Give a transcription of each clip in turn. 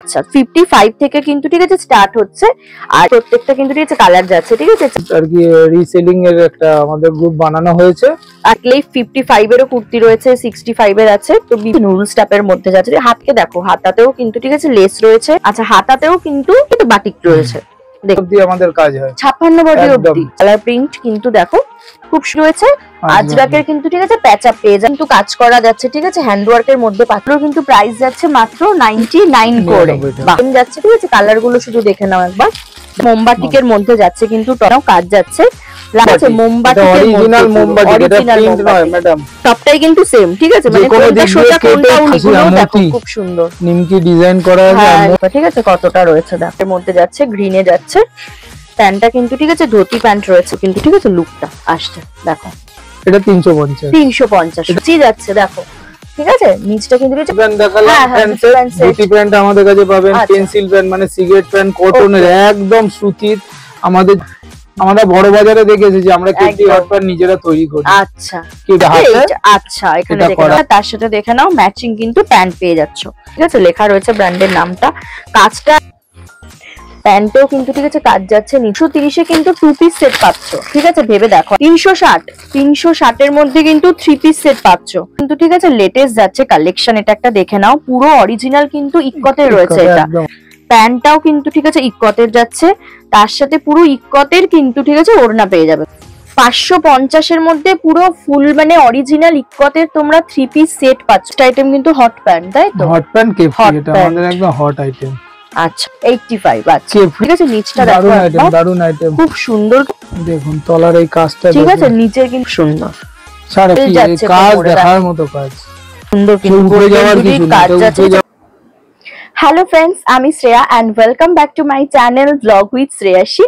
আচ্ছা 55 থেকে কিন্তু ঠিক আছে স্টার্ট হচ্ছে, আর প্রত্যেকটা কিন্তু ঠিক আছে কালার যাচ্ছে, ঠিক আছে আর কি রিসেলিং এর একটা আমাদের গ্রুপ বানানো হয়েছে। আর এই 55 এরও কুর্তি রয়েছে, 65 এর আছে, তো নুডল স্টাপের মধ্যে যাচ্ছে। হাতকে দেখো, হাতাতেও কিন্তু ঠিক আছে লেস রয়েছে, আচ্ছা হাতাতেও কিন্তু বাটিক রয়েছে, আমাদের কাজ হয় 56 বডি অবধি। কালার প্রিন্ট কিন্তু দেখো খুব রয়েছে, আজরাকের কিন্তু ঠিক আছে প্যাচ আপ পেজ কিন্তু কাজ করা যাচ্ছে, ঠিক আছে হ্যান্ডওয়ার্কের মধ্যে। পাত্র কিন্তু প্রাইস যাচ্ছে মাত্র 99 করে যাচ্ছে, ঠিক আছে কালার গুলো শুধু দেখে নাও একবার। মোমবাটিকের মধ্যে যাচ্ছে কিন্তু টনাও কাজ যাচ্ছে, সবটাই কিন্তু সেম, ঠিক আছে মানে কোনটা সোজা কোনটা উল্টো, দেখো খুব সুন্দর নিমকি ডিজাইন করা আছে, ঠিক আছে কতটা রয়েছে দেখো। এর মধ্যে যাচ্ছে গ্রিনে যাচ্ছে, প্যান্টটা কিন্তু ঠিক আছে ধুতি প্যান্ট রয়েছে কিন্তু ঠিক আছে লুকটা আসছে দেখো। এটা 350 জি যাচ্ছে দেখো, ঠিক আছে নিচটা কিন্তু প্যান্ট দেখালাম, ধুতি প্যান্ট আমাদের কাছে পাবেন, পেন্সিল প্যান্ট মানে সিগারেট প্যান্ট কটনের একদম সুতির। আমরা বড় বাজারে দেখেছি যে আমরা কেটি হট প্যান্ট নিজেরা তৈরি করি। আচ্ছা আচ্ছা এখানে দেখো, তার সাথে দেখে নাও ম্যাচিং কিন্তু প্যান্ট পেয়ে যাচ্ছ, ঠিক আছে লেখা রয়েছে ব্র্যান্ডের নামটা। কাজটা প্যান্টেও কিন্তু ঠিক আছে কাজ যাচ্ছে। 330 এ কিন্তু 2 পিস সেট পাচ্ছ, ঠিক আছে ভেবে দেখো। 360 এর মধ্যে কিন্তু 3 পিস সেট পাচ্ছ কিন্তু, ঠিক আছে লেটেস্ট যাচ্ছে কালেকশন। এটা একটা দেখে নাও, পুরো অরিজিনাল কিন্তু ইক্কতের রয়েছে এটা। প্যান্টটাও কিন্তু ঠিক আছে ইক্কতের যাচ্ছে, তার সাথে পুরো ইক্কতের কিন্তু ঠিক আছে ওড়না পেয়ে যাবে। 550 এর মধ্যে পুরো ফুল মানে অরিজিনাল ইক্কতের তোমরা 3 পিস সেট পাচ্ছ। আইটেম কিন্তু হট প্যান্ট, তাই তো হট প্যান্ট কেপি, এটা আমাদের একদম হট আইটেম। আচ্ছা 85 আচ্ছা ঠিক আছে নিচটা দেখো, দারুন আইটেম খুব সুন্দর দেখুন, তলার এই কাজটা ঠিক আছে নিচে কিন্তু সুন্দর সারা কি কাজ দেখার মতো কাজ, সুন্দর কিন্তু উঠে যাওয়ার কিছু কাজ যাচ্ছে। হ্যালো ফ্রেন্ডস, আমি Shreya and welcome back to my channel vlog with Shreyashi.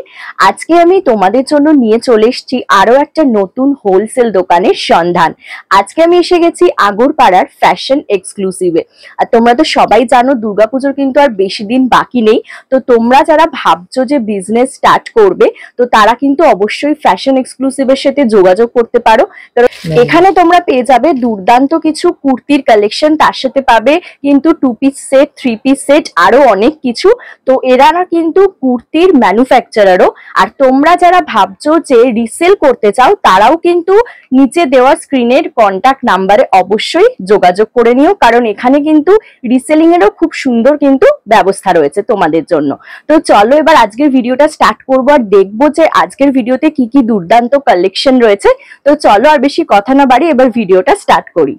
আজকে আমি তোমাদের জন্য নিয়ে চলে এসেছি আরো একটা নতুন হোলসেল দোকানের সন্ধান। আজকে আমি এসে গেছি আগরপাড়ার ফ্যাশন এক্সক্লুসিভে। আর তোমরা তো সবাই জানো দুর্গাপুজোর কিন্তু আর বেশি দিন বাকি নেই, তো তোমরা যারা ভাবছো যে বিজনেস স্টার্ট করবে তো তারা কিন্তু অবশ্যই ফ্যাশন এক্সক্লুসিভের সাথে যোগাযোগ করতে পারো, কারণ এখানে তোমরা পেয়ে যাবে দুর্দান্ত কিছু কুর্তির কালেকশন, তার সাথে পাবে কিন্তু 2 পিস সেট, 3 পিস সেট, আরো অনেক কিছু। তো এরা না কিন্তু কুর্তির ম্যানুফ্যাকচারারও। আর তোমরা যারা ভাবছো যে রিসেল করতে চাও তারাও কিন্তু নিচে দেওয়া স্ক্রিনের কন্টাক্ট নাম্বারে অবশ্যই যোগাযোগ করে নিও, কারণ এখানে কিন্তু রিসেলিং এরও খুব সুন্দর কিন্তু ব্যবস্থা রয়েছে তোমাদের জন্য। তো চলো এবার আজকের ভিডিওটা স্টার্ট করবো আর দেখবো যে আজকের ভিডিওতে কি কি দুর্দান্ত কালেকশন রয়েছে। তো চলো আর বেশি কথা না বাড়ি এবার ভিডিওটা স্টার্ট করি।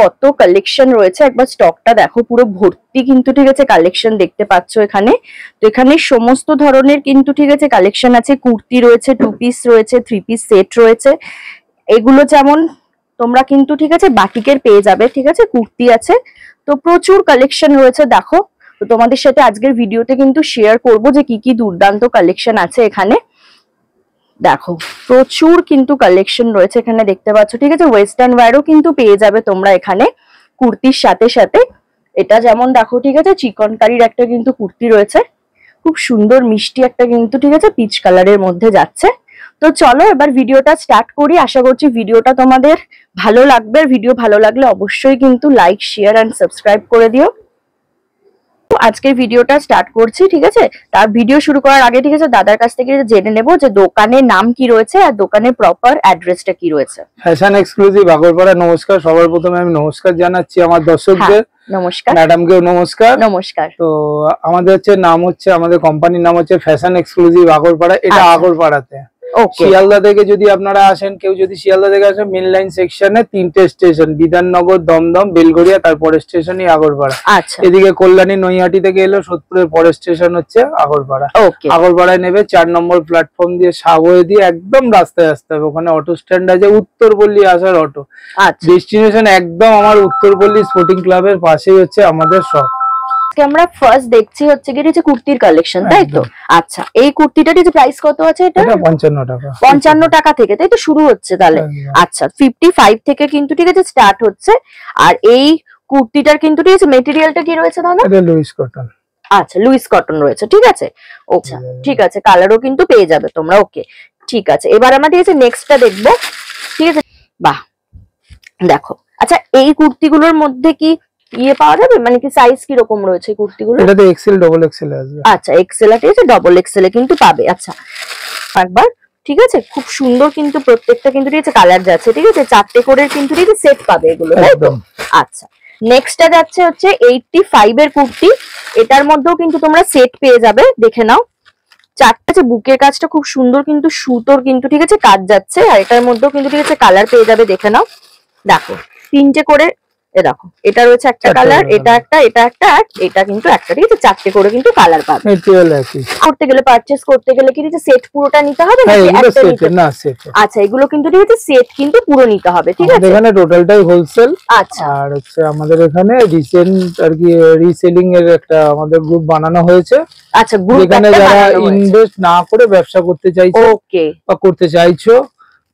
কত কালেকশন রয়েছে একবার স্টকটা দেখো, পুরো ভর্তি কিন্তু ঠিক আছে কালেকশন দেখতে পাচ্ছ এখানে। তো এখানে সমস্ত ধরনের কিন্তু ঠিক আছে কালেকশন আছে, কুর্তি রয়েছে, 2 পিস রয়েছে, 3 পিস সেট রয়েছে। এগুলো যেমন তোমরা কিন্তু ঠিক আছে বাটিকের পেয়ে যাবে, ঠিক আছে কুর্তি আছে, তো প্রচুর কালেকশন রয়েছে দেখো। তো তোমাদের সাথে আজকের ভিডিওতে কিন্তু শেয়ার করব যে কি কি দুর্দান্ত কালেকশন আছে এখানে। দেখো প্রচুর কিন্তু কালেকশন রয়েছে এখানে দেখতে পাচ্ছ, ঠিক আছে ওয়েস্টার্ন ওয়্যারও কিন্তু পেয়ে যাবে তোমরা এখানে কুর্তির সাথে সাথে। এটা যেমন দেখো ঠিক আছে চিকনকারির একটা কিন্তু কুর্তি রয়েছে, খুব সুন্দর মিষ্টি একটা কিন্তু ঠিক আছে পিচ কালারের মধ্যে যাচ্ছে। তো চলো এবার ভিডিওটা স্টার্ট করি, আশা করছি ভিডিওটা তোমাদের ভালো লাগবে। ভিডিও ভালো লাগলে অবশ্যই কিন্তু লাইক, শেয়ার এন্ড সাবস্ক্রাইব করে দিও। আজকের ভিডিওটা স্টার্ট করছি, ঠিক আছে তার ভিডিও শুরু করার আগে ঠিক আছে দাদার কাছ থেকে জেনে নেব যে দোকানের নাম কি রয়েছে আর দোকানের প্রপার অ্যাড্রেসটা কি রয়েছে। Fashion exclusive Agarpara. নমস্কার, সবার প্রথমে আমি নমস্কার জানাচ্ছি আমার দর্শকদের। নমস্কার ম্যাডামকেও নমস্কার। নমস্কার। তো আমাদের নাম হচ্ছে, আমাদের কোম্পানির নাম হচ্ছে ফ্যাশন এক্সক্লুসিভ আগরপাড়া। এটা আগরপাড়াতে। শিয়ালদা থেকে যদি আপনারা আসেন, কেউ যদি শিয়ালদা থেকে আসেন, মেন লাইন সেকশনে 3টে স্টেশন, বিধাননগর, দমদম, বেলঘরিয়া, তারপরে স্টেশনই আগরপাড়া। এদিকে কল্যাণী নৈহাটি থেকে এলো সোদপুরের পরের স্টেশন হচ্ছে আগরপাড়া। আগরপাড়ায় নেবে 4 নম্বর প্ল্যাটফর্ম দিয়ে সাগরে দিয়ে একদম রাস্তায় আসতে হবে, ওখানে অটো স্ট্যান্ড আছে, উত্তরপল্লী আসার অটো। ডেস্টিনেশন একদম আমার উত্তরপল্লী স্পোর্টিং ক্লাবের পাশেই হচ্ছে আমাদের শপ। আমরা ফার্স্ট দেখছি হচ্ছে কি যে কুর্তির কালেকশন, তাই তো? আচ্ছা এই কুর্তিটার যে প্রাইস কত আছে? এটা 55 টাকা। 55 টাকা থেকে তাই তো শুরু হচ্ছে তাহলে। আচ্ছা 55 থেকে কিন্তু ঠিক আছে স্টার্ট হচ্ছে। আর এই কুর্তিটার কিন্তু ঠিক আছে মেটেরিয়ালটা কি রয়েছে দাদা? এটা লুইস কটন। আচ্ছা লুইস কটন রয়েছে, ঠিক আছে। আচ্ছা ঠিক আছে, কালারও কিন্তু পেয়ে যাবে তোমরা। ওকে ঠিক আছে, এবার আমরা ঠিক আছে নেক্সটটা দেখবো, ঠিক আছে। বাহ দেখো, আচ্ছা এই কুর্তিগুলোর মধ্যে কি ইয়ে পাওয়া যাবে, মানে কি সাইজ কি রকম রয়েছে কুর্তিগুলো? এটাতে এক্সেল ডবল এক্সেল আসবে। আচ্ছা এক্সেল আর ঠিক আছে ডবল এক্সেল এ কিন্তু পাবে। আচ্ছা একবার ঠিক আছে, খুব সুন্দর কিন্তু প্রত্যেকটা কিন্তু ঠিক আছে কালার যাচ্ছে, ঠিক আছে 4টে করে কিন্তু ঠিক আছে সেট পাবে এগুলো, তাই তো? আচ্ছা নেক্সটটা যাচ্ছে হচ্ছে 85 এর কুর্তি, এটার মধ্যেও কিন্তু তোমরা সেট পেয়ে যাবে, দেখে নাও। 4টে বুকের কাজটা খুব সুন্দর কিন্তু সুতোর কিন্তু ঠিক আছে কাজ যাচ্ছে, আর এটার মধ্যেও কিন্তু ঠিক আছে কালার পেয়ে যাবে, দেখে নাও। দেখো 3টে করে, এ দেখো এটা রয়েছে একটা কালার, এটা একটা, এটা একটা, আর এটা কিন্তু একটা, ঠিক আছে 4টে করে কিন্তু কালার পাবে। করতে গেলে পারচেজ করতে গেলে কি সেট পুরোটা নিতে হবে নাকি একটা নিতে? না সেট। আচ্ছা এগুলো কিন্তু ঠিক আছে সেট কিন্তু পুরো নিতে হবে, ঠিক আছে? এখানে টোটালটাই হোলসেল। আচ্ছা আর হচ্ছে আমাদের এখানে রিসেন্ট আর কি রিসেলিং এর একটা আমাদের গ্রুপ বানানো হয়েছে। আচ্ছা গ্রুপ, এখানে যারা ইনভেস্ট না করে ব্যবসা করতে চাইছে ওকে বা করতে চাইছো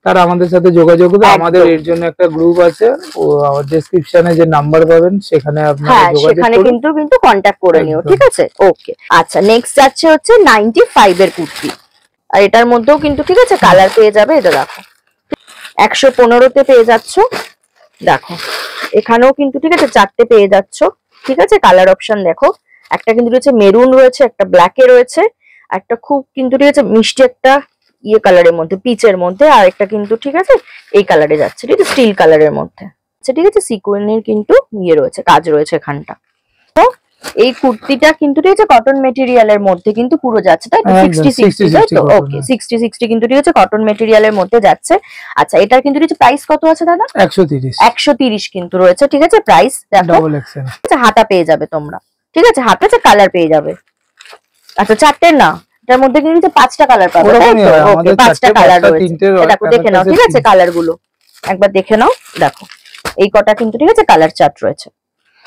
তারা আমাদের সাথে যোগাযোগ করবে। আমাদের এর জন্য একটা গ্রুপ আছে, ও আমার ডেসক্রিপশনে যে নাম্বার পাবেন সেখানে আপনারা যোগাযোগ সেখানে কিন্তু কন্টাক্ট করে নিও, ঠিক আছে? ওকে আচ্ছা নেক্সট যাচ্ছে হচ্ছে 95 এর কুর্তি, আর এটার মধ্যেও কিন্তু ঠিক আছে কালার পেয়ে যাবে, এটা দেখো 115 তে পেয়ে যাচ্ছ, দেখো এখানেও কিন্তু ঠিক আছে 4টে পেয়ে যাচ্ছ, ঠিক আছে? কালার অপশন দেখো, একটা কিন্তু রয়েছে মেরুন রয়েছে, একটা ব্ল্যাকে রয়েছে, একটা খুব কিন্তু ঠিক আছে মিষ্টি একটা ইয়ে কালারের মধ্যে, পিচের মধ্যে, আর একটা কিন্তু ঠিক আছে এই কালারে যাচ্ছে, ঠিক আছে স্টিল কালারের মধ্যে, আচ্ছা ঠিক আছে সিকোয়েন্সের কিন্তু ইয়ে রয়েছে, কাজ রয়েছে এখানটা। তো এই কুর্তিটা কিন্তু ঠিক আছে কটন মেটেরিয়ালের মধ্যে কিন্তু পুরো যাচ্ছে, তাই তো? 60-60 তাই তো? ওকে 60-60 কিন্তু ঠিক আছে কটন মেটেরিয়ালের মধ্যে যাচ্ছে। আচ্ছা এটার কিন্তু ঠিক আছে প্রাইস কত আছে দাদা? 130 কিন্তু রয়েছে, ঠিক আছে প্রাইস দেখো। আচ্ছা হাতা পেয়ে যাবে তোমরা, ঠিক আছে হাতে কালার পেয়ে যাবে। আচ্ছা 4টে না, এটার মধ্যে কিন্তু 5টা কালার পাবে, তাই তো? ওকে 5টা কালার রয়েছে, দেখো দেখে নাও, ঠিক আছে কালার গুলো একবার দেখে নাও। দেখো এই কটা কিন্তু ঠিক আছে কালার চার্ট রয়েছে,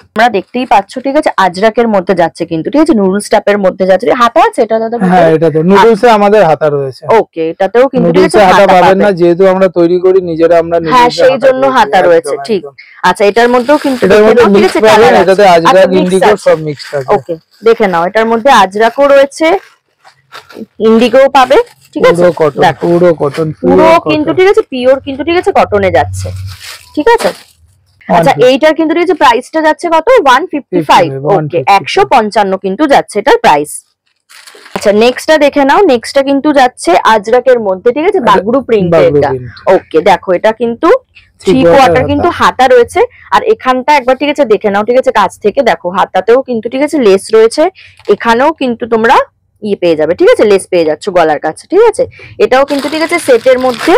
তোমরা দেখতেই পাচ্ছ, ঠিক আছে আজরাকের মধ্যে যাচ্ছে কিন্তু, ঠিক আছে নুডলস টাইপের মধ্যে যাচ্ছে। হাতা আছে এটা দাদা? হ্যাঁ এটাতে নুডলসে আমাদের হাতা রয়েছে। ওকে এটাতেও কিন্তু ঠিক আছে হাতা পাবেন না, যেহেতু আমরা তৈরি করি নিজেরা, আমরা হ্যাঁ সেই জন্য হাতা রয়েছে, ঠিক। আচ্ছা এটার মধ্যেও কিন্তু ঠিক আছে কালার, এটাতে আজরাক ইন্ডিগো সব মিক্স আছে। ওকে দেখে নাও, এটার মধ্যে আজরাকও রয়েছে, ইন্ডিগো পাবে, ঠিক আছে পুরো কটন, পুরো কিন্তু ঠিক আছে পিওর কিন্তু ঠিক আছে কটনে যাচ্ছে, ঠিক আছে? আচ্ছা এইটার কিন্তু ঠিক আছে প্রাইসটা যাচ্ছে কত? 155। ওকে 155 কিন্তু যাচ্ছে এটার প্রাইস। আচ্ছা নেক্সটটা দেখে নাও, নেক্সটটা কিন্তু যাচ্ছে আজরাকের মধ্যে, ঠিক আছে বাগরু প্রিন্টের এটা। ওকে দেখো এটা কিন্তু 3/4 কিন্তু হাতা রয়েছে, আর এখানটা একবার ঠিক আছে দেখে নাও, ঠিক আছে কাছ থেকে দেখো, হাতাতেও কিন্তু ঠিক আছে লেস রয়েছে, এখানেও কিন্তু তোমরা ইয়ে পেয়ে যাবে, ঠিক আছে লেস পেয়ে যাচ্ছ গলার কাছে, ঠিক আছে? এটাও কিন্তু ঠিক আছে সেটের মধ্যে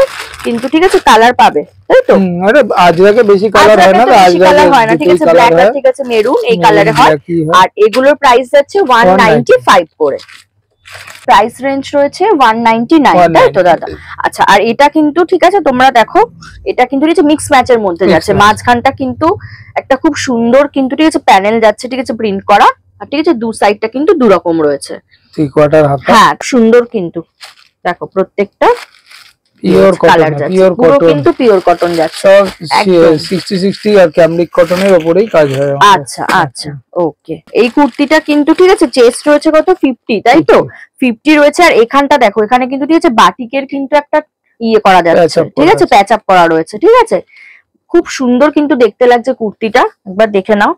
কিন্তু ঠিক আছে কালার পাবে, তাই তো? আরে আজরাকে বেশি কালার হয় না, আজরাকে হয় না, ঠিক আছে ব্ল্যাক আর ঠিক আছে মেরুন এই কালারে হয়। আর এগুলোর প্রাইস যাচ্ছে 195 করে, প্রাইস রেঞ্জ রয়েছে 199, তাই তো দাদা? আচ্ছা আর এটা কিন্তু ঠিক আছে তোমরা দেখো, এটা কিন্তু ঠিক আছে মিক্স ম্যাচের মধ্যে যাচ্ছে, মাঝখানটা কিন্তু একটা খুব সুন্দর কিন্তু ঠিক আছে প্যানেল যাচ্ছে, ঠিক আছে প্রিন্ট করা, আর ঠিক আছে দু সাইডটা কিন্তু দু রকম রয়েছে, 3/4 হাতা। হ্যাঁ সুন্দর কিন্তু দেখো প্রত্যেকটা পিওর কটন, পিওর পুরো কিন্তু পিওর কটন যাচ্ছে, সব 60-60 আর ক্যামলিক কটনের উপরেই কাজ হয়। আচ্ছা আচ্ছা ওকে এই কুর্তিটা কিন্তু ঠিক আছে চেস্ট রয়েছে কত 50, তাই তো? 50 রয়েছে, আর এখানটা দেখো এখানে কিন্তু ঠিক আছে বাটিকের কিন্তু একটা ইয়ে করা যাচ্ছে, ঠিক আছে প্যাচ আপ করা রয়েছে, ঠিক আছে খুব সুন্দর কিন্তু দেখতে লাগছে কুর্তিটা, একবার দেখে নাও।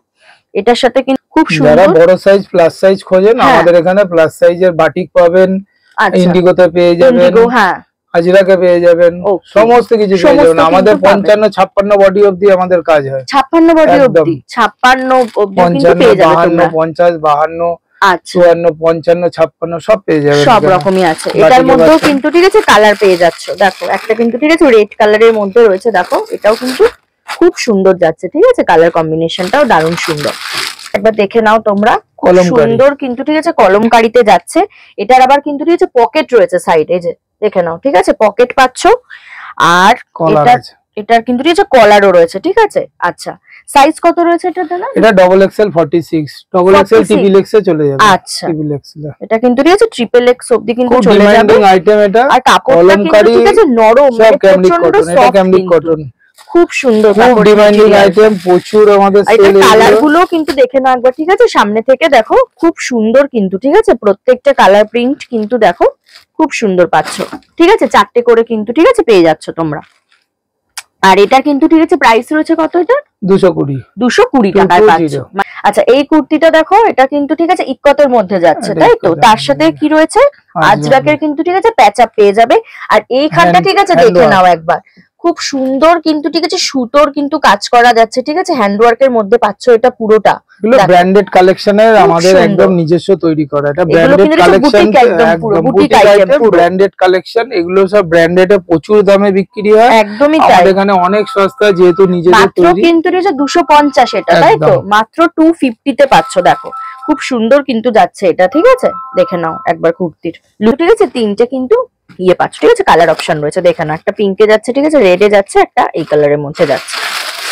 এটার সাথে কিন্তু খুব সুন্দর, যারা বড় সাইজ প্লাস সাইজ খোঁজেন আমাদের এখানে প্লাস সাইজের বাটিক পাবেন, ইন্ডিগোতে পেয়ে যাবেন, হ্যাঁ আজরাকে পেয়ে যাবেন, সমস্ত কিছু পেয়ে যাবেন। আমাদের 55-56 বডি অবধি আমাদের কাজ হয়, 56 বডি অবধি, 56 অবধি কিন্তু পেয়ে যাবে তোমরা, 50, 52, 54, 55, 56 সব পেয়ে যাবেন, সব রকমই আছে। এটার মধ্যেও কিন্তু ঠিক আছে কালার পেয়ে যাচ্ছ, দেখো একটা কিন্তু ঠিক আছে রেড কালারের মধ্যে রয়েছে, দেখো এটাও কিন্তু খুব সুন্দর যাচ্ছে, ঠিক আছে কালার কম্বিনেশনটাও দারুণ সুন্দর, একবার দেখে নাও তোমরা, খুব সুন্দর কিন্তু ঠিক আছে কলমকারিতে যাচ্ছে। এটার আবার কিন্তু ঠিক আছে পকেট রয়েছে সাইডে, যে দেখে নাও, ঠিক আছে পকেট পাচ্ছ, আর এটার কিন্তু ঠিক আছে কলারও রয়েছে, ঠিক আছে। আচ্ছা সাইজ কত রয়েছে এটা দাদা? এটা double axel 46, double axel triple axel চলে যাবে। আচ্ছা ট্রিপল এক্সেল, এটা কিন্তু ঠিক আছে ট্রিপল এক্স অবধি কিন্তু চলে যাবে আইটেম এটা, আর কাপড়টা কিন্তু ঠিক আছে নরম, সব ক্যামলিক কটন, এটা ক্যামলিক কটন, খুব সুন্দর, খুব ডিমান্ডিং আইটেম, প্রচুর আমাদের সেল। এটা কালার গুলো কিন্তু দেখে নাও একবার, ঠিক আছে সামনে থেকে দেখো, খুব সুন্দর কিন্তু, ঠিক আছে প্রত্যেকটা কালার প্রিন্ট কিন্তু দেখো খুব সুন্দর পাচ্ছ, ঠিক আছে 4টে করে কিন্তু ঠিক আছে পেয়ে যাচ্ছ তোমরা। আর এটা কিন্তু ঠিক আছে প্রাইস রয়েছে কত, এটা 220 টাকায় পাচ্ছ। আচ্ছা এই কুর্তিটা দেখো, এটা কিন্তু ঠিক আছে ইক্কতের মধ্যে যাচ্ছে, তাই তো? তার সাথে কি রয়েছে, আজরাকের কিন্তু ঠিক আছে প্যাচ আপ পেয়ে যাবে। আর এইখানটা ঠিক আছে দেখে নাও একবার, খুব সুন্দর কিন্তু ঠিক আছে সুতোর কিন্তু কাজ করা যাচ্ছে, ঠিক আছে হ্যান্ডওয়ার্কের মধ্যে পাচ্ছ এটা পুরোটা। এগুলো ব্র্যান্ডেড কালেকশনের আমাদের একদম নিজস্ব তৈরি করা, এটা ব্র্যান্ডেড কালেকশন, একদম বুটিক আইটেম, ব্র্যান্ডেড কালেকশন। এগুলো সব ব্র্যান্ডেডে প্রচুর দামে বিক্রি হয়, একদমই তাই। আমাদের এখানে অনেক সস্তা, যেহেতু নিজেদের তৈরি। মাত্র কিন্তু এটা 250 এটা, তাই তো? মাত্র 250 তে পাচ্ছ, দেখো খুব সুন্দর কিন্তু যাচ্ছে এটা, ঠিক আছে দেখে নাও একবার কুর্তির লুক, ঠিক আছে। তিনটে কিন্তু পাচ্ছ, ঠিক আছে কালার অপশন রয়েছে, দেখে নাও একটা পিঙ্কে যাচ্ছে, ঠিক আছে রেডে যাচ্ছে, একটা এই কালারের মধ্যে যাচ্ছে।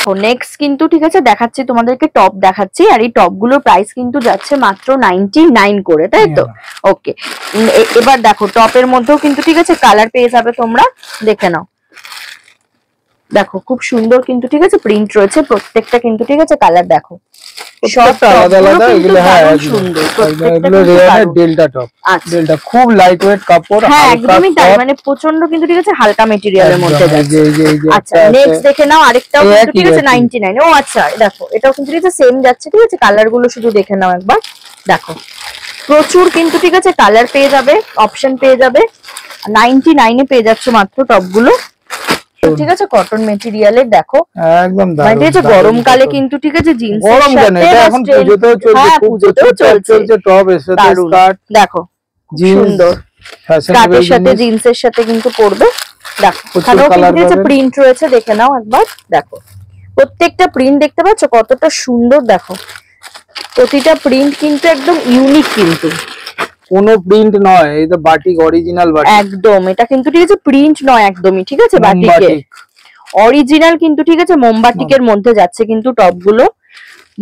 তো নেক্সট কিন্তু ঠিক আছে দেখাচ্ছি তোমাদেরকে, টপ দেখাচ্ছি। আর এই টপ গুলোর প্রাইস কিন্তু যাচ্ছে মাত্র 99 করে, তাই তো? ওকে, এবার দেখো টপের মধ্যেও কিন্তু ঠিক আছে কালার পেয়ে যাবে তোমরা, দেখে নাও। দেখো খুব সুন্দর কিন্তু ঠিক আছে প্রিন্ট রয়েছে, প্রত্যেকটা কিন্তু ঠিক আছে কালার দেখো সবটা আলাদা আলাদা। এগুলো হ্যাঁ সুন্দর, এগুলো রেয়ার ডেল্টা টপ, ডেল্টা খুব লাইট ওয়েট কাপড়, হ্যাঁ একদমই তাই, মানে প্রচন্ড কিন্তু ঠিক আছে হালকা মেটেরিয়ালের মধ্যে যাচ্ছে। আচ্ছা নেক্সট দেখে নাও, আরেকটাও কিন্তু ঠিক আছে 99। ও আচ্ছা দেখো এটাও কিন্তু ঠিক আছে সেম যাচ্ছে, ঠিক আছে কালার গুলো শুধু দেখে নাও একবার, দেখো প্রচুর কিন্তু ঠিক আছে কালার পেয়ে যাবে, অপশন পেয়ে যাবে, 99 এ পেয়ে যাচ্ছে মাত্র টপ গুলো, ঠিক আছে কটন মেটেরিয়ালের। দেখো একদম দারুণ, মানে গরমকালে কিন্তু ঠিক আছে জিন্সের সাথে, এটা এখন পুজোতেও চলছে, পুজোতেও চলছে টপ এর সাথে স্কার্ট, দেখো সুন্দর স্কার্টের সাথে জিন্সের সাথে কিন্তু পরবে। দেখো এখানেও কিন্তু প্রিন্ট রয়েছে, দেখে নাও একবার, দেখো প্রত্যেকটা প্রিন্ট দেখতে পাচ্ছ কতটা সুন্দর, দেখো প্রতিটা প্রিন্ট কিন্তু একদম ইউনিক, কিন্তু কোনো প্রিন্ট নয়, এই তো বাটিক অরিজিনাল বাটিক একদম, এটা কিন্তু ঠিক আছে প্রিন্ট নয় একদমই, ঠিক আছে বাটিকের অরিজিনাল কিন্তু ঠিক আছে মোমবাটিকের মধ্যে যাচ্ছে কিন্তু টপ গুলো,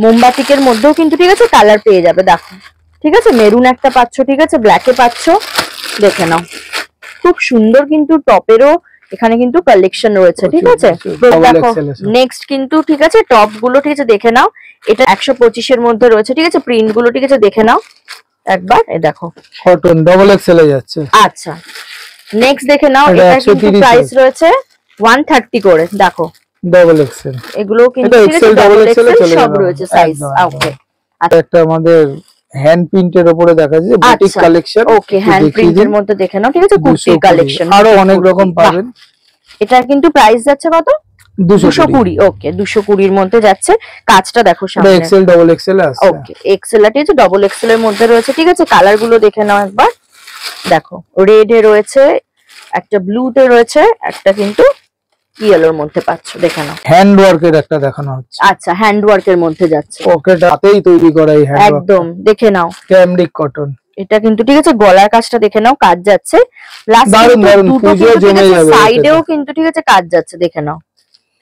মোমবাটিকের মধ্যেও কিন্তু ঠিক আছে কালার পেয়ে যাবে। দেখো ঠিক আছে মেরুন একটা পাচ্ছ, ঠিক আছে ব্ল্যাকে পাচ্ছ, দেখে নাও খুব সুন্দর কিন্তু টপেরও এখানে কিন্তু কালেকশন রয়েছে, ঠিক আছে। দেখো নেক্সট কিন্তু ঠিক আছে টপ গুলো ঠিক আছে দেখে নাও, এটা 125 এর মধ্যে রয়েছে, ঠিক আছে প্রিন্ট গুলো ঠিক আছে দেখে নাও একবার, এই দেখো কটন ডাবল এক্সেল এ যাচ্ছে। আচ্ছা নেক্সট দেখে নাও, এটা কিন্তু প্রাইস রয়েছে 130 করে, দেখো ডাবল এক্সেল, এগুলো কিন্তু এক্সেল ডাবল এক্সেল সব রয়েছে সাইজ। ওকে একটা আমাদের হ্যান্ড প্রিন্টের উপরে দেখা যাচ্ছে বুটিক কালেকশন, ওকে হ্যান্ড প্রিন্টের মধ্যে দেখে নাও, ঠিক আছে কুর্তি কালেকশন আরো অনেক রকম পাবেন। এটার কিন্তু প্রাইস যাচ্ছে কত, 220। ওকে 220 এর মধ্যে যাচ্ছে, কাজটা দেখো সামনে এক্সেল ডাবল এক্সেল আছে। ওকে এক্সেল আছে, ডাবল এক্সেল এর মধ্যে রয়েছে, ঠিক আছে কালার গুলো দেখে নাও একবার, দেখো রেড এ রয়েছে, একটা ব্লু তে রয়েছে, একটা কিন্তু ইয়েলোর মধ্যে পাচ্ছ, দেখে নাও হ্যান্ড ওয়ার্কের একটা দেখানো হচ্ছে। আচ্ছা হ্যান্ড ওয়ার্কের মধ্যে যাচ্ছে, ওকে হাতেই তৈরি করা এই হ্যান্ড ওয়ার্ক, একদম দেখে নাও ক্যামরিক কটন, এটা কিন্তু ঠিক আছে গলার কাজটা দেখে নাও কাজ যাচ্ছে, প্লাস দুটো সাইডেও কিন্তু ঠিক আছে কাজ যাচ্ছে, দেখে নাও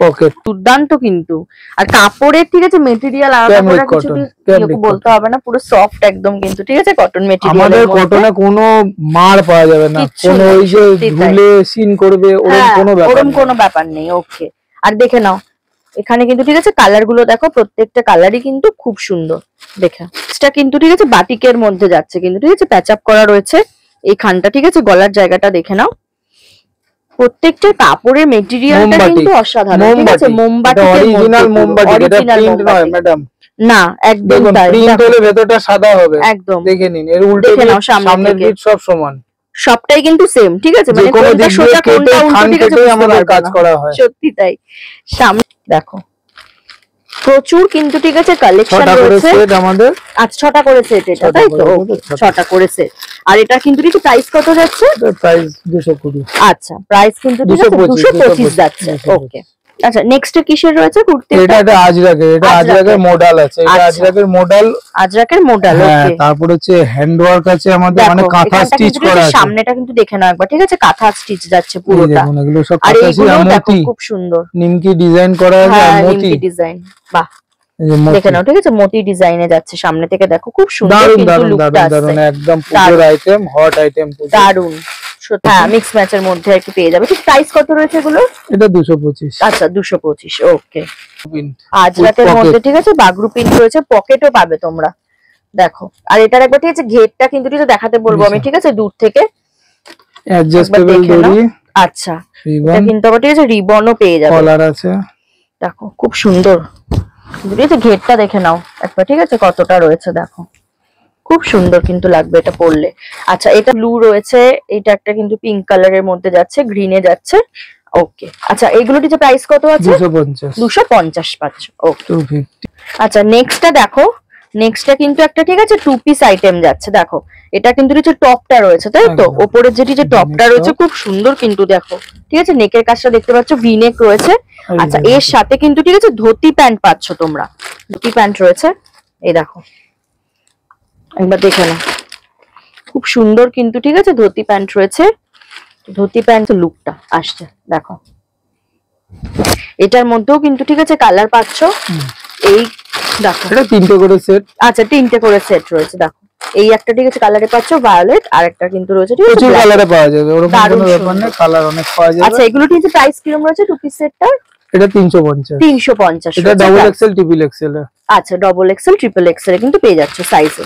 ওকে দুর্দান্ত কিন্তু। আর কাপড়ের ঠিক আছে মেটেরিয়াল আলাদা করে কিছু বলতে হবে না, পুরো সফট একদম কিন্তু ঠিক আছে কটন মেটেরিয়াল, আমাদের কটনে কোনো মার পাওয়া যাবে না, কোনো ওই যে ধুলে সিন করবে ওরকম কোনো ব্যাপার নেই। ওকে আর দেখে নাও এখানে কিন্তু ঠিক আছে কালার গুলো দেখো, প্রত্যেকটা কালারই কিন্তু খুব সুন্দর, দেখে এটা কিন্তু ঠিক আছে বাটিকের মধ্যে যাচ্ছে কিন্তু, ঠিক আছে প্যাচ আপ করা রয়েছে এইখানটা, ঠিক আছে গলার জায়গাটা দেখে নাও, প্রত্যেকটা কাপড়ের মেটেরিয়ালটা কিন্তু অসাধারণ, ঠিক আছে মোমবাটি অরিজিনাল মোমবাটি, এটা প্রিন্ট নয় ম্যাডাম, না একদম তাই, প্রিন্ট হলে ভেতরটা সাদা হবে, একদম দেখে নিন এর উল্টে সামনের দিক সব সমান, সবটাই কিন্তু সেম, ঠিক আছে মানে কোনটা সোজা কোনটা উল্টো, ঠিক আছে আমাদের কাজ করা হয়, সত্যি তাই। সামনে দেখো প্রচুর কিন্তু ঠিক আছে কালেকশন রয়েছে আমাদের, আচ্ছা 6টা করে সেট এটা, তাই তো 6টা করে সেট। আর এটা কিন্তু কিছু প্রাইস কত যাচ্ছে, প্রাইস 220। আচ্ছা প্রাইস কিন্তু 225 যাচ্ছে। ওকে আচ্ছা নেক্সট কিসের রয়েছে কুর্তি, এটা আজরাকের, এটা আজরাকের মডেল আছে, এটা আজরাকের মডেল, আজরাকের মডেল। ওকে তারপর হচ্ছে হ্যান্ড ওয়ার্ক আছে আমাদের, মানে কাঁথা স্টিচ করা আছে, সামনেটা কিন্তু দেখে নাও একবার, ঠিক আছে কাঁথা স্টিচ যাচ্ছে পুরোটা, এগুলো সব আর কাঁথা এগুলো দেখো খুব সুন্দর নিমকি ডিজাইন করা আছে, নিমকি ডিজাইন, বাহ দেখে নাও ঠিক আছে মতি ডিজাইনে যাচ্ছে, সামনে থেকে দেখো খুব সুন্দর কিন্তু লুকটা আছে, একদম পুজোর আইটেম, হট আইটেম, দারুন। হ্যাঁ মিক্স ম্যাচের মধ্যে একটু পেয়ে যাবে। ঠিক প্রাইস কত রয়েছে এগুলো, এটা 225। আচ্ছা 225। ওকে আজরাকের মধ্যে ঠিক আছে বাগরু প্রিন্ট রয়েছে, পকেটও পাবে তোমরা, দেখো আর এটার একবার ঠিক আছে ঘেরটা কিন্তু ঠিক আছে দেখাতে বলবো আমি, ঠিক আছে দূর থেকে অ্যাডজাস্টেবল দড়ি, আচ্ছা, এটা কিন্তু আবার ঠিক আছে রিবনও পেয়ে যাবে, কলার আছে, দেখো খুব সুন্দর। ঠিক আছে, ঘেরটা দেখে নাও একবার, ঠিক আছে কতটা রয়েছে দেখো, খুব সুন্দর কিন্তু লাগবে এটা পরলে। আচ্ছা, এটা ব্লু রয়েছে, এটা একটা কিন্তু পিঙ্ক কালারের মধ্যে যাচ্ছে, গ্রিনে যাচ্ছে। ওকে, আচ্ছা এগুলোর যে প্রাইস কত আছে? 250 পাচ্ছ। ওকে, আচ্ছা নেক্সটটা দেখো, নেক্সটটা কিন্তু একটা ঠিক আছে টু পিস আইটেম যাচ্ছে, দেখো এটা কিন্তু যে টপটা রয়েছে তাই তো, ওপরের যে টপটা রয়েছে খুব সুন্দর কিন্তু দেখো, ঠিক আছে নেকের কাজটা দেখতে পাচ্ছ, ভি নেক রয়েছে। আচ্ছা, এর সাথে কিন্তু ঠিক আছে ধুতি প্যান্ট পাচ্ছ তোমরা, ধুতি প্যান্ট রয়েছে, এই দেখো একবার দেখে নাও, খুব সুন্দর কিন্তু ঠিক আছে ধুতি প্যান্ট রয়েছে। ধুতি প্যান্ট লুকটা আসছে দেখো, এটার মধ্যেও কিন্তু ঠিক আছে কালার পাচ্ছ, এই দেখো এটা 3টে করে সেট। আচ্ছা, 3টে করে সেট রয়েছে, দেখো এই একটা ঠিক আছে কালারে পাচ্ছ ভায়োলেট, আর একটা কিন্তু রয়েছে ঠিক আছে প্রচুর কালারে পাওয়া যাবে, ওরকম কোনো ব্যাপার না, কালার অনেক পাওয়া যাবে। আচ্ছা, এগুলো ঠিক আছে প্রাইস কিরকম রয়েছে টু পিস সেটটার? এটা 350। এটা ডাবল এক্সেল ট্রিপল এক্সেল। আচ্ছা, ডাবল এক্সেল ট্রিপল এক্সেল কিন্তু পেয়ে যাচ্ছে সাইজে।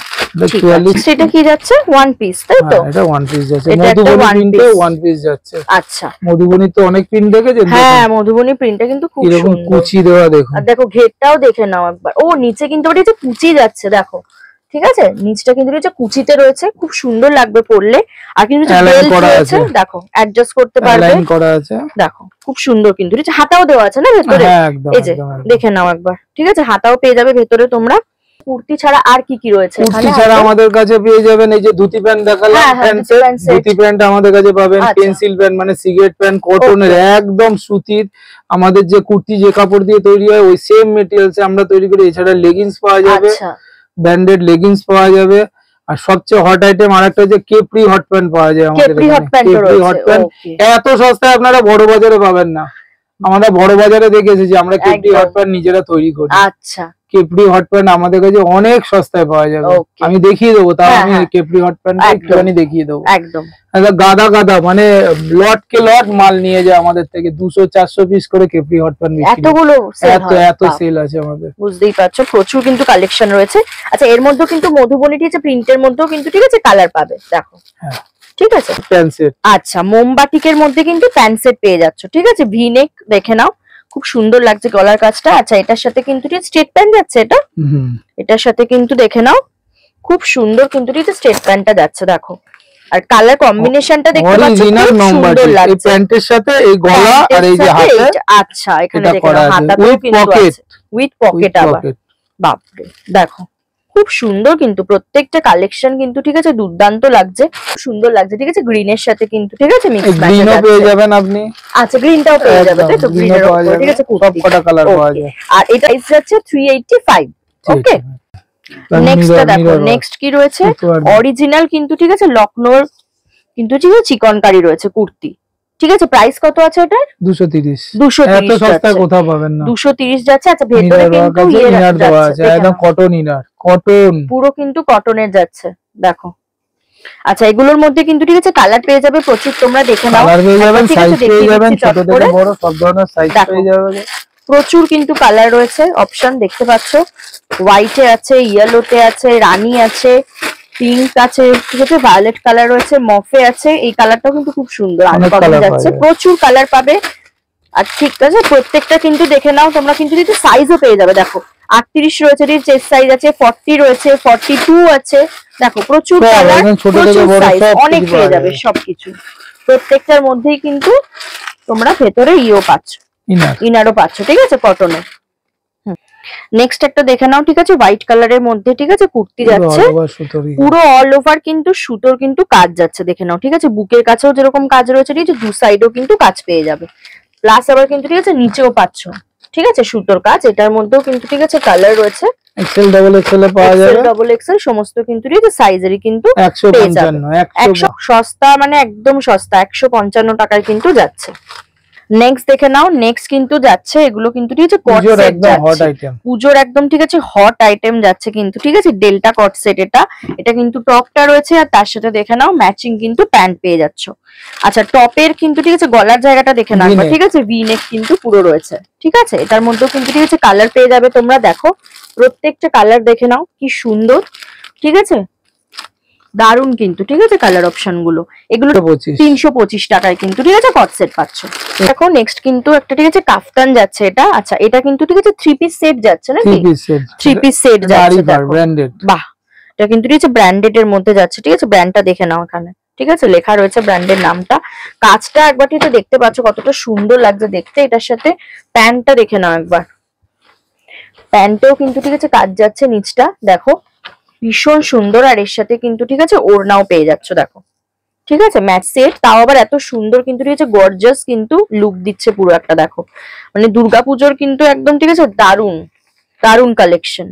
সেটা কি যাচ্ছে ওয়ান পিস তাই তো? এটা ওয়ান পিস যাচ্ছে, মধুবনী প্রিন্টে ওয়ান পিস যাচ্ছে। আচ্ছা, মধুবনী তো অনেক প্রিন্ট দেখেছেন? হ্যাঁ, মধুবনী প্রিন্টটা কিন্তু খুব সুন্দর, কুচি দেওয়া দেখো, আর দেখো ঘেরটাও দেখে নাও একবার। ও নিচে কিন্তু ওটা যে কুচি যাচ্ছে দেখো, ঠিক আছে নিচটা কিন্তু রয়েছে কুচিতে রয়েছে, খুব সুন্দর লাগবে পরলে। আর কিন্তু বেল্ট রয়েছে দেখো, অ্যাডজাস্ট করতে পারবে, লাইন করা আছে দেখো খুব সুন্দর কিন্তু রয়েছে, হাতাও দেওয়া আছে না ভেতরে, এই যে দেখে নাও একবার, ঠিক আছে হাতাও পেয়ে যাবে ভেতরে তোমরা। কুর্তি ছাড়া আর কি কি রয়েছে? কুর্তি ছাড়া আমাদের কাছে পেয়ে যাবেন এই যে ধুতি প্যান্ট দেখালাম, ধুতি প্যান্ট আমাদের কাছে পাবেন, পেন্সিল প্যান্ট মানে সিগারেট প্যান্ট কটনের একদম সুতির, আমাদের যে কুর্তি যে কাপড় দিয়ে তৈরি হয় ওই সেম মেটেরিয়ালসে আমরা তৈরি করি। এছাড়া লেগিংস পাওয়া যাবে, ব্র্যান্ডেড লেগিংস পাওয়া যাবে, আর সবচেয়ে হট আইটেম আরেকটা যে কেপরি হট প্যান্ট পাওয়া যায় আমাদের এখানে। কেপরি হট প্যান্ট এত সস্তায় আপনারা বড় বাজারে পাবেন না, আমরা বড় বাজারে দেখেছি যে আমরা কেপরি হট প্যান্ট নিজেরা তৈরি করি। আচ্ছা, কেপরি হট প্যান্ট আমাদের কাছে অনেক সস্তায় পাওয়া যাবে, আমি দেখিয়ে দেবো, তাও আমি কেপরি হট প্যান্ট একটুখানি দেখিয়ে দেবো। একদম গাদা গাদা মানে লট কে লট মাল নিয়ে যায় আমাদের থেকে, 200-400 পিস করে কেপরি হট প্যান্ট বিক্রি, এতগুলো এত সেল আছে আমাদের, বুঝতেই পারছো প্রচুর কিন্তু কালেকশন রয়েছে। আচ্ছা, এর মধ্যেও কিন্তু মধুবনী ঠিক আছে প্রিন্টের মধ্যেও কিন্তু ঠিক আছে কালার পাবে দেখো, ঠিক আছে প্যান্ট সেট। আচ্ছা, মোমবাটিকের মধ্যে কিন্তু প্যান্ট সেট পেয়ে যাচ্ছ, ঠিক আছে ভি নেক দেখে নাও, খুব সুন্দর লাগছে গলার কাজটা। আচ্ছা, এটার সাথে কিন্তু স্ট্রেট প্যান্ট যাচ্ছে, এটার সাথে কিন্তু দেখে নাও খুব সুন্দর কিন্তু স্ট্রেট প্যান্টটা যাচ্ছে দেখো, আর কালার কম্বিনেশনটা দেখতে পাচ্ছ খুব সুন্দর লাগছে এই প্যান্টের সাথে এই গলা আর এই যে হাতে। আচ্ছা, এখানে দেখো হাতাতেও কিন্তু আছে উইথ পকেট, আবার বাপরে দেখো খুব সুন্দর কিন্তু প্রত্যেকটা কালেকশন কিন্তু ঠিক আছে দুর্দান্ত লাগছে, সুন্দর লাগছে, ঠিক আছে গ্রিনের সাথে কিন্তু ঠিক আছে মিক্স ম্যাচ গ্রিনও পেয়ে যাবেন আপনি। আচ্ছা, গ্রিনটাও পেয়ে যাবে তাই তো, গ্রিনের উপর ঠিক আছে সবকটা কালার পাওয়া যায়। আর এটা প্রাইস যাচ্ছে 385। ওকে, নেক্সটটা দেখো, নেক্সট কি রয়েছে অরিজিনাল কিন্তু ঠিক আছে লখনৌর কিন্তু ঠিক আছে চিকনকারি রয়েছে কুর্তি, ঠিক আছে প্রাইস কত আছে এটার? 230। 230 এত সস্তায় কোথাও পাবেন না, 230 যাচ্ছে। আচ্ছা, ভেতরে কিন্তু ইনার দেওয়া আছে, একদম কটন ইনার, কটন পুরো কিন্তু কটনের যাচ্ছে দেখো। আচ্ছা, এগুলোর মধ্যে কিন্তু ঠিক আছে কালার পেয়ে যাবে প্রচুর, তোমরা দেখে নাও, কালার পেয়ে যাবেন, সাইজ পেয়ে যাবেন, ছোট থেকে বড় সব ধরনের সাইজ পেয়ে যাবেন, প্রচুর কিন্তু কালার রয়েছে, অপশন দেখতে পাচ্ছ, হোয়াইটে আছে, ইয়েলোতে আছে, রানী আছে, পিঙ্ক আছে, ঠিক আছে ভায়োলেট কালার রয়েছে, মফে আছে, এই কালারটাও কিন্তু খুব সুন্দর আনকমন যাচ্ছে, প্রচুর কালার পাবে। আর ঠিক আছে প্রত্যেকটা কিন্তু দেখে নাও তোমরা, কিন্তু সাইজও পেয়ে যাবে দেখো, 38 রয়েছে, চেস্ট সাইজ আছে, 40 রয়েছে, 42 আছে, দেখো প্রচুর কালার, প্রচুর সাইজ, অনেক পেয়ে যাবে সবকিছু। প্রত্যেকটার মধ্যেই কিন্তু তোমরা ভেতরে ইও পাচ্ছ, ইনারও পাচ্ছ, ঠিক আছে কটনের। নেক্সট একটা দেখে নাও, ঠিক আছে হোয়াইট কালারের মধ্যে ঠিক আছে কুর্তি যাচ্ছে, পুরো অল ওভার কিন্তু সুতোর কিন্তু কাজ যাচ্ছে দেখে নাও, ঠিক আছে বুকের কাছেও যেরকম কাজ রয়েছে, ঠিক আছে দু সাইডেও কিন্তু কাজ পেয়ে যাবে, প্লাস আবার কিন্তু ঠিক আছে নিচেও পাচ্ছ, ঠিক আছে সুতোর কাজ। এটার মধ্যেও কিন্তু ঠিক আছে কালার রয়েছে, এক্সেল ডাবল এক্সেল এ পাওয়া যাবে, ডাবল এক্সেল সমস্ত কিন্তু ঠিক আছে সাইজেরই কিন্তু 155, সস্তা মানে একদম সস্তা, 155 টাকায় কিন্তু যাচ্ছে। নেক্সট দেখে নাও, নেক্সট কিন্তু যাচ্ছে এগুলো কিন্তু ঠিক আছে কট সেট যাচ্ছে, পুজোর একদম ঠিক আছে হট আইটেম যাচ্ছে কিন্তু, ঠিক আছে ডেল্টা কট সেট, এটা কিন্তু টপটা রয়েছে আর তার সাথে দেখে নাও ম্যাচিং কিন্তু প্যান্ট পেয়ে যাচ্ছ। আচ্ছা, টপের কিন্তু ঠিক আছে গলার জায়গাটা দেখে নাও, ঠিক আছে ভি নেক কিন্তু পুরো রয়েছে, ঠিক আছে এটার মধ্যেও কিন্তু ঠিক আছে কালার পেয়ে যাবে তোমরা, দেখো প্রত্যেকটা কালার দেখে নাও কি সুন্দর, ঠিক আছে দারুন কিন্তু, ঠিক আছে কালার অপশন গুলো। এগুলো 325 টাকায় কিন্তু, ঠিক আছে কট সেট পাচ্ছ। দেখো নেক্সট কিন্তু একটা, ঠিক আছে কাফতান যাচ্ছে এটা। আচ্ছা এটা কিন্তু, ঠিক আছে 3 পিস সেট যাচ্ছে নাকি? 3 পিস সেট যাচ্ছে, ব্র্যান্ডেড। বাহ, এটা কিন্তু, ঠিক আছে ব্র্যান্ডেড এর মধ্যে যাচ্ছে, ঠিক আছে ব্র্যান্ডটা দেখে নাও এখানে, ঠিক আছে লেখা রয়েছে ব্র্যান্ডের নামটা। কাজটা একবার ঠিক দেখতে পাচ্ছ কতটা সুন্দর লাগছে দেখতে। এটার সাথে প্যান্টটা দেখে নাও একবার, প্যান্টেও কিন্তু, ঠিক আছে কাজ যাচ্ছে, নিচটা দেখো ভীষণ সুন্দর। আর এর সাথে কিন্তু, ঠিক আছে ওড়নাও পেয়ে যাচ্ছ দেখো, ঠিক আছে ম্যাচ সেট, তাও আবার এত সুন্দর কিন্তু, ঠিক আছে গর্জাস কিন্তু লুক দিচ্ছে পুরো একটা। দেখো মানে দুর্গাপুজোর কিন্তু একদম, ঠিক আছে দারুন দারুন কালেকশন।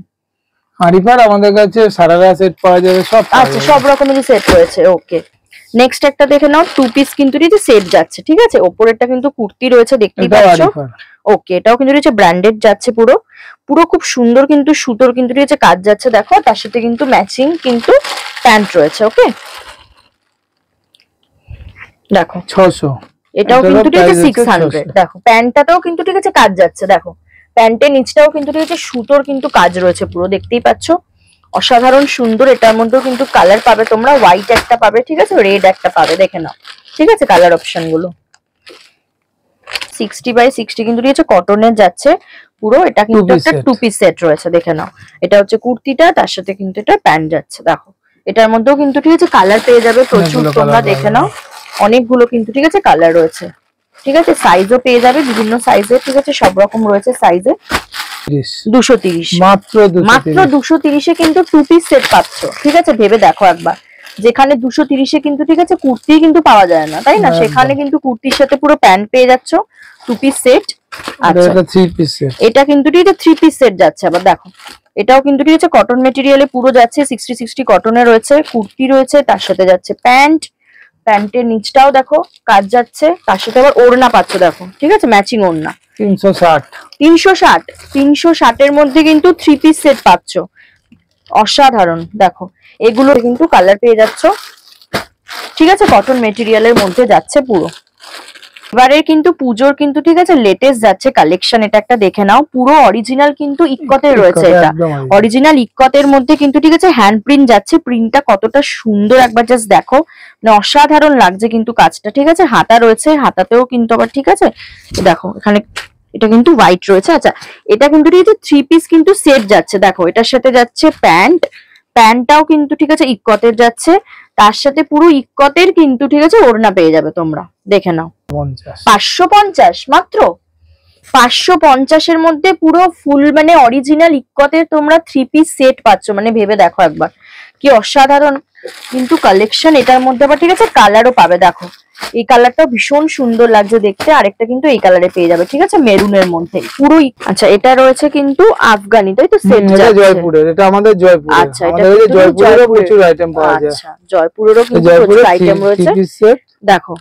আরিফার আমাদের কাছে সারারা সেট পাওয়া যাবে সব। আচ্ছা সব রকমেরই সেট রয়েছে, ওকে। নেক্সট একটা দেখে নাও, 2 পিস কিন্তু, ঠিক আছে সেট যাচ্ছে, ঠিক আছে ওপরেরটা কিন্তু কুর্তি রয়েছে দেখতেই পাচ্ছ। ওকে, এটাও কিন্তু রয়েছে ব্র্যান্ডেড যাচ্ছে পুরো, পুরো খুব সুন্দর কিন্তু সুতোর কিন্তু, ঠিক আছে কাজ যাচ্ছে দেখো। তার সাথে কিন্তু ম্যাচিং কিন্তু প্যান্ট রয়েছে, ওকে দেখো 600। এটাও কিন্তু, ঠিক আছে 600। দেখো প্যান্টটাতেও কিন্তু, ঠিক আছে কাজ যাচ্ছে দেখো, প্যান্টের নিচটাও কিন্তু, ঠিক আছে সুতোর কিন্তু কাজ রয়েছে পুরো, দেখতেই পাচ্ছ অসাধারণ সুন্দর। এটার মধ্যেও কিন্তু কালার পাবে তোমরা, হোয়াইট একটা পাবে, ঠিক আছে রেড একটা পাবে, দেখে নাও ঠিক আছে কালার অপশন গুলো। 60x60 কিন্তু, ঠিক আছে কটনের যাচ্ছে পুরো। এটা কিন্তু একটা 2 পিস সেট রয়েছে, দেখে নাও। এটা হচ্ছে কুর্তিটা, তার সাথে কিন্তু এটা প্যান্ট যাচ্ছে দেখো। এটার মধ্যেও কিন্তু, ঠিক আছে কালার পেয়ে যাবে প্রচুর, তোমরা দেখে নাও অনেকগুলো কিন্তু, ঠিক আছে কালার রয়েছে, ঠিক আছে সাইজও পেয়ে যাবে বিভিন্ন সাইজের, ঠিক আছে সব রকম রয়েছে সাইজে। 230 মাত্র 230 এ কিন্তু 2 পিস সেট পাচ্ছ, ঠিক আছে ভেবে দেখো একবার। যেখানে 230 এ কিন্তু, ঠিক আছে কুর্তি কিন্তু পাওয়া যায় না, তাই না? সেখানে কিন্তু কুর্তির সাথে পুরো প্যান্ট পেয়ে যাচ্ছ, 2 পিস সেট। আচ্ছা এটা 3 পিস সেট, এটা কিন্তু, ঠিক আছে 3 পিস সেট যাচ্ছে। আবার দেখো এটাও কিন্তু, ঠিক আছে কটন মেটেরিয়ালে পুরো যাচ্ছে, 60 কটনে রয়েছে, কুর্তি রয়েছে, তার সাথে যাচ্ছে প্যান্ট, প্যান্টের নিচটাও দেখো কাজ যাচ্ছে, তার সাথে আবার ওড়না পাচ্ছ দেখো, ঠিক আছে ম্যাচিং ওড়না। 360 এর মধ্যে কিন্তু 3 পিস সেট পাচ্ছ, অসাধারণ। দেখো এগুলো কিন্তু কালার পেয়ে যাচ্ছ, ঠিক আছে কটন মেটেরিয়ালের মধ্যে যাচ্ছে পুরো। এবারে কিন্তু পুজোর কিন্তু, ঠিক আছে লেটেস্ট যাচ্ছে কালেকশন। এটা একটা দেখে নাও, পুরো অরিজিনাল কিন্তু ইক্কতের রয়েছে, এটা অরিজিনাল ইক্কতের মধ্যে কিন্তু, ঠিক আছে হ্যান্ড প্রিন্ট যাচ্ছে। প্রিন্টটা কতটা সুন্দর একবার জাস্ট দেখো, মানে অসাধারণ লাগছে কিন্তু কাজটা, ঠিক আছে হাতা রয়েছে, হাতাতেও কিন্তু আবার, ঠিক আছে দেখো এখানে এটা কিন্তু হোয়াইট রয়েছে। আচ্ছা এটা কিন্তু, ঠিক আছে 3 পিস কিন্তু সেট যাচ্ছে দেখো। এটার সাথে যাচ্ছে প্যান্ট, প্যান্টটাও কিন্তু, ঠিক আছে ইক্কতের যাচ্ছে, তার সাথে পুরো ইক্কতের কিন্তু, ঠিক আছে ওড়না পেয়ে যাবে তোমরা, দেখে নাও 550 মাত্র। 550 এর মধ্যে পুরো ফুল মানে অরিজিনাল ইক্কতের তোমরা 3 পিস সেট পাচ্ছ, মানে ভেবে দেখো একবার কি অসাধারণ কিন্তু কালেকশন। এটার মধ্যে আবার, ঠিক আছে কালারও পাবে দেখো, এই কালারটা ভীষণ সুন্দর লাগছে দেখতে। আরেকটা কিন্তু এই কালারে পেয়ে যাবে, ঠিক আছে মেরুনের মধ্যে পুরো। আচ্ছা এটা রয়েছে কিন্তু আফগানি, তাই তো সেট যাচ্ছে জয়পুরের, এটা আমাদের জয়পুর। আচ্ছা এটা জয়পুরেরও প্রচুর আইটেম পাওয়া যায়। আচ্ছা জয়পুরেরও কিন্তু প্রচুর আইটেম রয়েছে দেখো।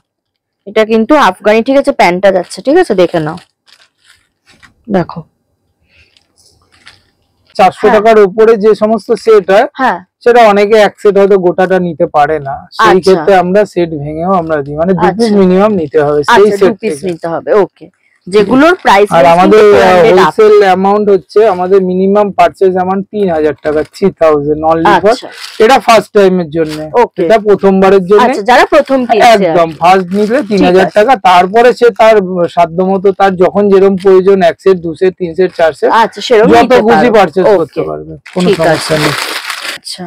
এটা কিন্তু আফগানি, ঠিক আছে প্যান্টটা যাচ্ছে, ঠিক আছে দেখে নাও দেখো। 400 টাকার উপরে যে সমস্ত সেট হয়, হ্যাঁ সেটা অনেকে এক সেট হয়তো গোটাটা নিতে পারে না, সেই ক্ষেত্রে আমরা সেট ভেঙেও আমরা দিই, মানে 2 পিস মিনিমাম নিতে হবে, সেই সেট 2 পিস নিতে হবে, ওকে। যেগুলোর প্রাইস আর আমাদের হোলসেল অ্যামাউন্ট হচ্ছে, আমাদের মিনিমাম পারচেজ অ্যামাউন্ট 3000 টাকা, 3000 অনলি ফর, এটা ফার্স্ট টাইমের জন্য, এটা প্রথমবারের জন্য। আচ্ছা যারা প্রথম একদম ফার্স্ট নিলে 3000 টাকা, তারপরে সে তার সাধ্যমতো তার যখন যেরকম প্রয়োজন 1 সেট 2 সেট 3 সেট 4 সেট আচ্ছা সেরকম যত খুশি পারচেজ করতে পারবে, কোনো সমস্যা নেই। আচ্ছা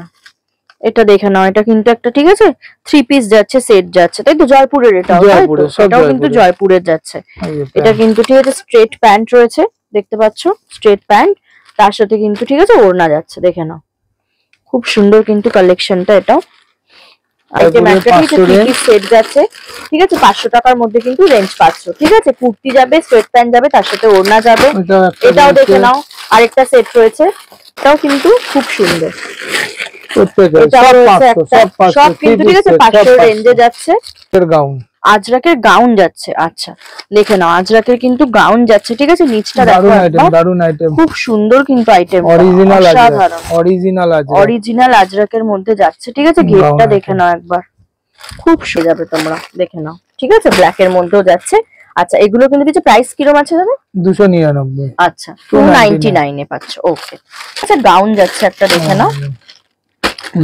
এটা দেখে নাও, এটা কিন্তু একটা, ঠিক আছে 3 পিস যাচ্ছে সেট যাচ্ছে, তাই তো জয়পুরের, এটাও কিন্তু জয়পুরের যাচ্ছে। এটা কিন্তু, ঠিক আছে স্ট্রেট প্যান্ট রয়েছে, দেখতে পাচ্ছ স্ট্রেট প্যান্ট, তার সাথে কিন্তু, ঠিক আছে ওড়না যাচ্ছে, দেখে নাও খুব সুন্দর কিন্তু কালেকশনটা। এটাও আইটেম একটা, ঠিক আছে 3 পিস সেট যাচ্ছে, ঠিক আছে 500 টাকার মধ্যে কিন্তু রেঞ্জ পাচ্ছ, ঠিক আছে কুর্তি যাবে, স্ট্রেট প্যান্ট যাবে, তার সাথে ওড়না যাবে। এটাও দেখে নাও, আরেকটা সেট রয়েছে, এটাও কিন্তু খুব সুন্দর। সব কিন্তু, ঠিক আছে 500 রেঞ্জে যাচ্ছে। আজরাকের গাউন যাচ্ছে, আচ্ছা দেখে নাও আজরাকের কিন্তু গাউন যাচ্ছে, ঠিক আছে নিচটা দেখো দারুন আইটেম, খুব সুন্দর কিন্তু আইটেম, অরিজিনাল আজরাকের মধ্যে যাচ্ছে, ঠিক আছে ঘেরটা দেখে নাও একবার, খুব সুন্দর যাবে তোমরা দেখে নাও, ঠিক আছে ব্ল্যাক এর মধ্যেও যাচ্ছে। আচ্ছা এগুলো কিন্তু, কিছু প্রাইস কিরকম আছে দাদা? 299। আচ্ছা 299 এ পাচ্ছ, ওকে। আচ্ছা গাউন যাচ্ছে একটা, দেখে নাও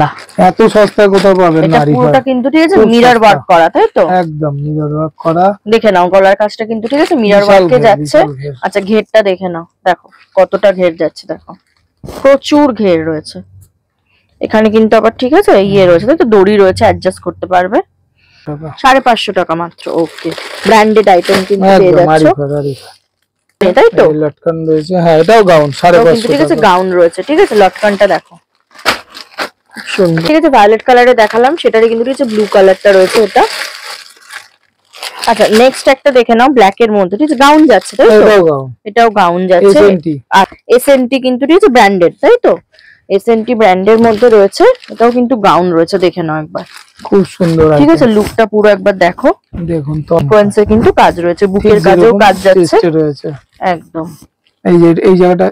বাহ, এত সস্তা কোথাও পাবেন না। এটা পুরোটা কিন্তু ঠিক আছে মিরর ওয়ার্ক করা, তাই তো? একদম মিরর ওয়ার্ক করা। দেখে নাও গলার কাজটা কিন্তু ঠিক আছে মিরর ওয়ার্কে যাচ্ছে। আচ্ছা ঘেরটা দেখে নাও, দেখো কতটা ঘের যাচ্ছে, দেখো প্রচুর ঘের রয়েছে এখানে কিন্তু। আবার ঠিক আছে ইয়ে রয়েছে, তাই তো? দড়ি রয়েছে, অ্যাডজাস্ট করতে পারবে। 550 টাকা মাত্র। ওকে, ব্র্যান্ডেড আইটেম কিন্তু পেয়ে যাচ্ছ, তাই তো? লটকান রয়েছে, হ্যাঁ এটাও গাউন 550 ঠিক আছে, গাউন রয়েছে, ঠিক আছে। লটকানটা দেখো সুন্দর, ঠিক আছে। ভায়োলেট কালারে দেখালাম, সেটারই কিন্তু ঠিক আছে ব্লু কালারটা রয়েছে এটা। আচ্ছা নেক্সট একটা দেখে নাও, ব্ল্যাক এর মধ্যে, ঠিক আছে? গাউন যাচ্ছে, তাই তো? এটাও গাউন যাচ্ছে। আর এসএনটি কিন্তু ঠিক আছে ব্র্যান্ডেড, তাই তো? এসএনটি ব্র্যান্ডের মধ্যে রয়েছে, এটাও কিন্তু গাউন রয়েছে, দেখে নাও একবার, খুব সুন্দর। ঠিক আছে, লুকটা পুরো একবার দেখো। দেখুন তো সিকোয়েন্সের কিন্তু কাজ রয়েছে, বুকের কাজেও কাজ যাচ্ছে একদম। এই জায়গাটা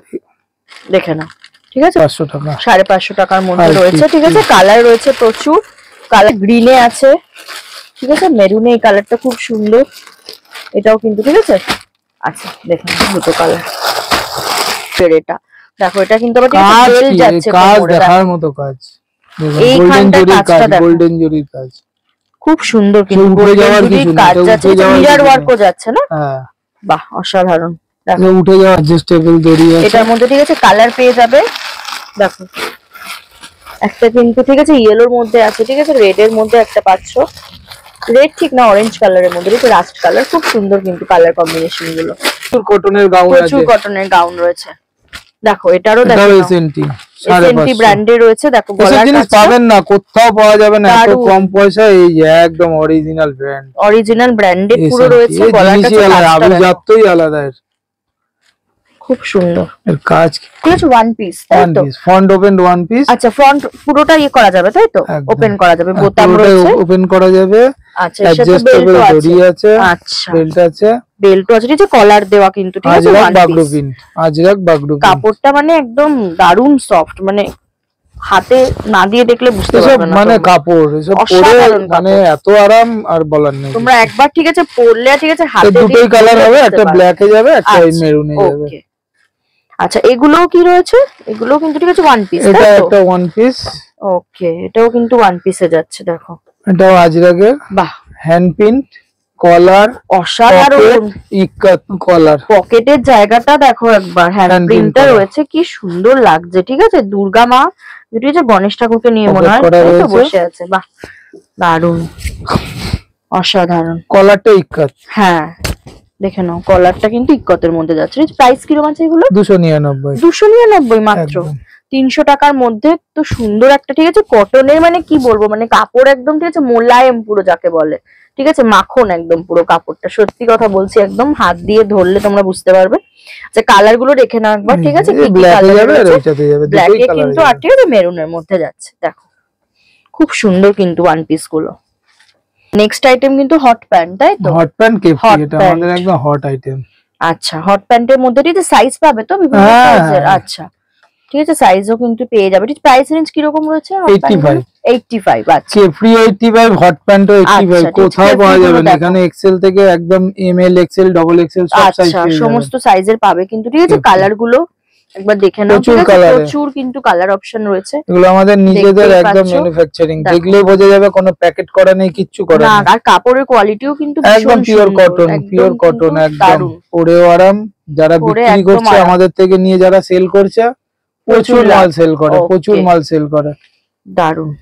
দেখে নাও, ঠিক আছে? 500 টাকা, 550 টাকার মধ্যে রয়েছে, ঠিক আছে। কালার রয়েছে প্রচুর, কালার গ্রিনে আছে, ঠিক আছে, মেরুনে এই কালারটা খুব সুন্দর, এটাও কিন্তু ঠিক আছে। আচ্ছা দেখুন দুটো কালার, এটা দেখো, এটা কিন্তু আবার বেল যাচ্ছে, কাজ দেখার মতো কাজ। গোল্ডেন জরির কাজ, গোল্ডেন জরির কাজ খুব সুন্দর, কিন্তু উঠে যাওয়ার কিছু না, কাজ যাচ্ছে, মিরর ওয়ার্কও যাচ্ছে না? হ্যাঁ বাহ, অসাধারণ। দেখো উঠে যাওয়া অ্যাডজাস্টেবল দড়ি আছে এটার মধ্যে, ঠিক আছে। কালার পেয়ে যাবে, দেখো একটা কিন্তু ঠিক আছে ইয়েলোর মধ্যে আছে, ঠিক আছে, রেড এর মধ্যে একটা পাচ্ছ, রেড ঠিক না অরেঞ্জ কালারের মধ্যে, ঠিক আছে, রাস্ট কালার, খুব সুন্দর কিন্তু কালার কম্বিনেশন গুলো। কটনের গাউন আছে, প্রচুর কটনের গাউন রয়েছে, দেখো এটারও দেখো, এসএনটি ব্র্যান্ডে রয়েছে, দেখো গলার কাজ পাবেন না, কোথাও পাওয়া যাবে না এত কম পয়সা। এই একদম অরিজিনাল ব্র্যান্ড, অরিজিনাল ব্র্যান্ডেড পুরো রয়েছে, গলার কাজ আলাদাই আলাদা, খুব সুন্দর এর কাজ। ঠিক আছে, ওয়ান পিস, তাই তো? Front open one piece. আচ্ছা ফ্রন্ট পুরোটা ইয়ে করা যাবে, তাই তো? ওপেন করা যাবে, বোতাম রয়েছে, ওপেন করা যাবে। আচ্ছা এর সাথে বেল্ট আছে, আচ্ছা বেল্ট আছে, বেল্টও আছে, ঠিক আছে, কলার দেওয়া কিন্তু, ঠিক আছে। আজরাক বাগরু কাপড়টা মানে একদম দারুন সফট, মানে হাতে না দিয়ে দেখলে বুঝতে পারবে না, মানে কাপড় এসব পরে মানে এত আরাম আর বলার নেই। তোমরা একবার ঠিক আছে পরলে, ঠিক আছে, হাতে দুটোই কালার হবে, একটা ব্ল্যাক এ যাবে, একটা মেরুনে যাবে। আচ্ছা এগুলোও কি রয়েছে? এগুলোও কিন্তু ঠিক আছে ওয়ান পিস, এটা একটা ওয়ান পিস। ওকে, এটাও কিন্তু ওয়ান পিসে যাচ্ছে, দেখো এটাও আজরাকের। বাহ, হ্যান্ড প্রিন্ট, কলার অসাধারণ, ইক্কাত কলার, পকেটের জায়গাটা দেখো একবার, হ্যান্ড প্রিন্টটা রয়েছে, কি সুন্দর লাগছে, ঠিক আছে। দুর্গা মা যেটি হচ্ছে গণেশ ঠাকুরকে নিয়ে মনে হয় বসে আছে, বাহ দারুন, অসাধারণ। কলারটা ইক্কাত, হ্যাঁ দেখে নাও, কলারটা কিন্তু ইক্কতের মধ্যে যাচ্ছে। প্রাইস কিরকম আছে এগুলো? 299 মাত্র, 300 টাকার মধ্যে। তো সুন্দর একটা, ঠিক আছে, কটনের, মানে কি বলবো, মানে কাপড় একদম ঠিক আছে মোলায়েম পুরো যাকে বলে, ঠিক আছে, মাখন একদম পুরো কাপড়টা, সত্যি কথা বলছি, একদম হাত দিয়ে ধরলে তোমরা বুঝতে পারবে। আচ্ছা কালার গুলো দেখে নাও একবার, ঠিক আছে, ব্ল্যাকে কিন্তু আর ঠিক আছে মেরুনের মধ্যে যাচ্ছে, দেখো খুব সুন্দর কিন্তু ওয়ান পিস গুলো। নেক্সট আইটেম কিন্তু হট প্যান্ট, তাই তো? হট প্যান্ট কেপি, এটা আমাদের একদম হট আইটেম। আচ্ছা হট প্যান্টের মধ্যে ঠিক আছে সাইজ পাবে তো বিভিন্ন সাইজের? আচ্ছা ঠিক আছে, সাইজও কিন্তু পেয়ে যাবে। ঠিক প্রাইস রেঞ্জ কি রকম রয়েছে? 85। আচ্ছা কেপি 85, হট প্যান্টও 85, কোথাও পাওয়া যাবে না। এখানে এক্সেল থেকে একদম এমএল, এক্সেল, ডবল এক্সেল সব সাইজ পেয়ে যাবে, সমস্ত সাইজের পাবে কিন্তু, ঠিক আছে। কালার গুলো একবার দেখে নাও, প্রচুর কিন্তু কালার অপশন রয়েছে। এগুলো আমাদের নিজেদের একদম ম্যানুফ্যাকচারিং, দেখলেই বোঝা যাবে কোনো প্যাকেট করা নেই, কিচ্ছু করা নেই। আর কাপড়ের কোয়ালিটিও কিন্তু একদম পিওর কটন, একদম পরেও আরাম। যারা বিক্রি করছে আমাদের থেকে নিয়ে, যারা সেল করছে, প্রচুর মাল সেল করে, প্রচুর মাল সেল করে, দারুন।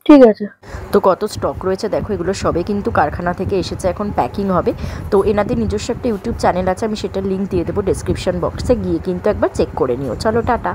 ঠিক আছে, তো কত স্টক রয়েছে দেখো, এগুলো সবে কিন্তু কারখানা থেকে এসেছে, এখন প্যাকিং হবে। তো এনাদের নিজস্ব একটা ইউটিউব চ্যানেল আছে, আমি সেটার লিঙ্ক দিয়ে দেবো ডেসক্রিপশন বক্সে, গিয়ে কিন্তু একবার চেক করে নিও। চলো টাটা।